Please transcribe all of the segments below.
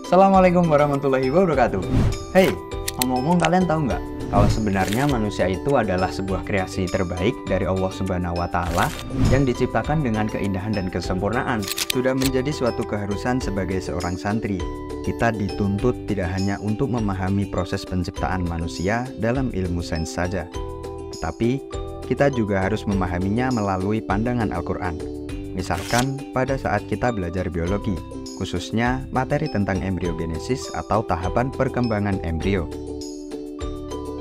Assalamualaikum warahmatullahi wabarakatuh. Hey, ngomong-ngomong kalian tahu nggak? Kalau sebenarnya manusia itu adalah sebuah kreasi terbaik dari Allah Subhanahu wa Ta'ala yang diciptakan dengan keindahan dan kesempurnaan. Sudah menjadi suatu keharusan sebagai seorang santri. Kita dituntut tidak hanya untuk memahami proses penciptaan manusia dalam ilmu sains saja, tetapi kita juga harus memahaminya melalui pandangan Al-Quran. Misalkan pada saat kita belajar biologi, khususnya materi tentang embriogenesis atau tahapan perkembangan embrio.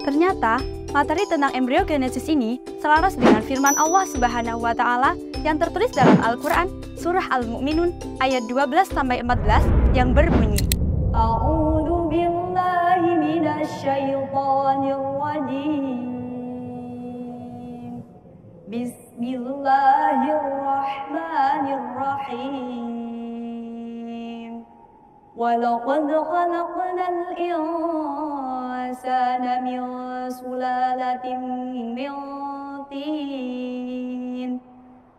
Ternyata, materi tentang embriogenesis ini selaras dengan firman Allah Subhanahu wa Ta'ala yang tertulis dalam Al-Quran, Surah Al-Mu'minun ayat 12-14 yang berbunyi, A'udzu billahi minasyaitonir rajim. Bismillahirrahmanirrahim. Walaqad khalaqnal insana min sulalatin min tin.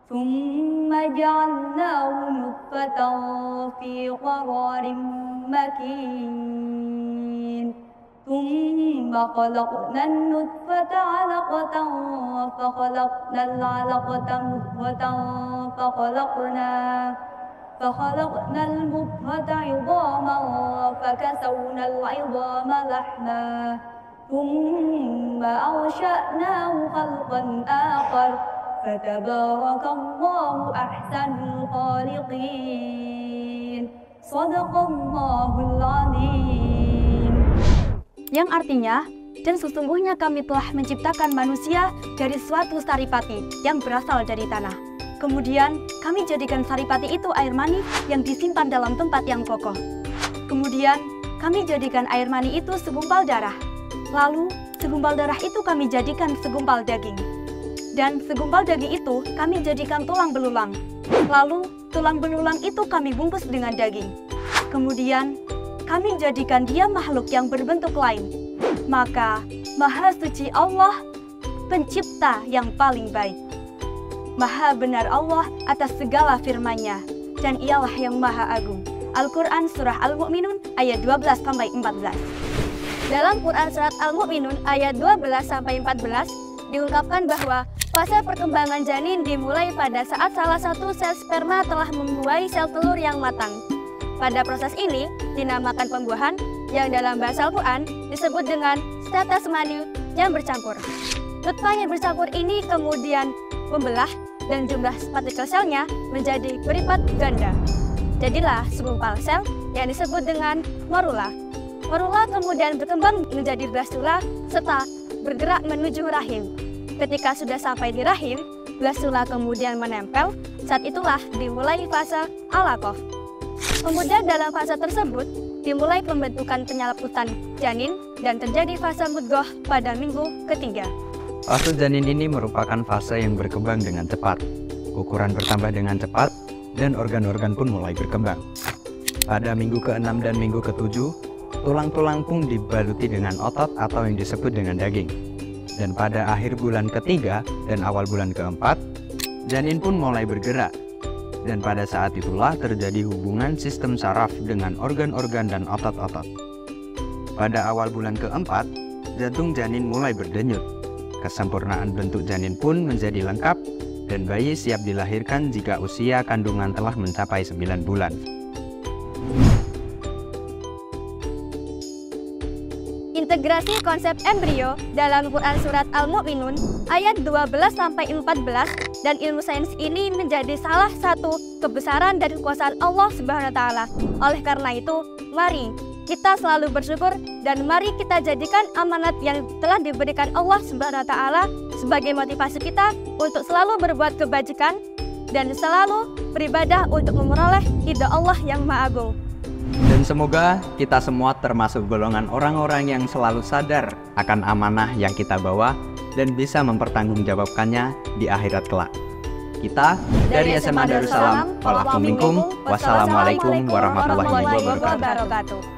Thumma ja'alnahu nutfatan fi qararin makin. ثم خلقنا النطفة علقة فخلقنا العلقة مضغة فخلقنا المضغة عظاما فكسونا العظام لحما ثم أنشأناه خلقا آخر فتبارك الله أحسن الخالقين صدق الله العظيم. Yang artinya, dan sesungguhnya kami telah menciptakan manusia dari suatu saripati yang berasal dari tanah. Kemudian, kami jadikan saripati itu air mani yang disimpan dalam tempat yang kokoh. Kemudian, kami jadikan air mani itu segumpal darah. Lalu, segumpal darah itu kami jadikan segumpal daging. Dan segumpal daging itu kami jadikan tulang belulang. Lalu, tulang belulang itu kami bungkus dengan daging. Kemudian, kami jadikan dia makhluk yang berbentuk lain. Maka, Maha Suci Allah, pencipta yang paling baik. Maha benar Allah atas segala firman-Nya, dan ialah yang Maha Agung. Al-Quran Surah Al-Mu'minun ayat 12-14. Dalam Quran Surat Al-Mu'minun ayat 12-14 diungkapkan bahwa fase perkembangan janin dimulai pada saat salah satu sel sperma telah membuahi sel telur yang matang. Pada proses ini dinamakan pembuahan yang dalam bahasa Al-Quran disebut dengan status mani yang bercampur. Nutfah yang bercampur ini kemudian membelah dan jumlah partikel selnya menjadi berlipat ganda. Jadilah segumpal sel yang disebut dengan morula. Morula kemudian berkembang menjadi blastula serta bergerak menuju rahim. Ketika sudah sampai di rahim, blastula kemudian menempel. Saat itulah dimulai fase alaqah. Kemudian dalam fase tersebut dimulai pembentukan penyalaputan janin dan terjadi fase mudghah pada minggu ketiga. Fase janin ini merupakan fase yang berkembang dengan cepat. Ukuran bertambah dengan cepat dan organ-organ pun mulai berkembang. Pada minggu ke-6 dan minggu ke-7, tulang-tulang pun dibaluti dengan otot atau yang disebut dengan daging. Dan pada akhir bulan ketiga dan awal bulan ke-4, janin pun mulai bergerak. Dan pada saat itulah terjadi hubungan sistem saraf dengan organ-organ dan otot-otot. Pada awal bulan ke-4, jantung janin mulai berdenyut. Kesempurnaan bentuk janin pun menjadi lengkap dan bayi siap dilahirkan jika usia kandungan telah mencapai 9 bulan. Integrasi konsep embrio dalam Quran Surat Al-Mu'minun ayat 12-14 dan ilmu sains ini menjadi salah satu kebesaran dan kekuasaan Allah Subhanahu wa Ta'ala. Oleh karena itu, mari kita selalu bersyukur dan mari kita jadikan amanat yang telah diberikan Allah Subhanahu wa Ta'ala sebagai motivasi kita untuk selalu berbuat kebajikan dan selalu beribadah untuk memperoleh ridha Allah yang Maha Agung. Dan semoga kita semua termasuk golongan orang-orang yang selalu sadar akan amanah yang kita bawa dan bisa mempertanggungjawabkannya di akhirat kelak. Kita dari SMA Darussalam, wassalamualaikum warahmatullahi wabarakatuh.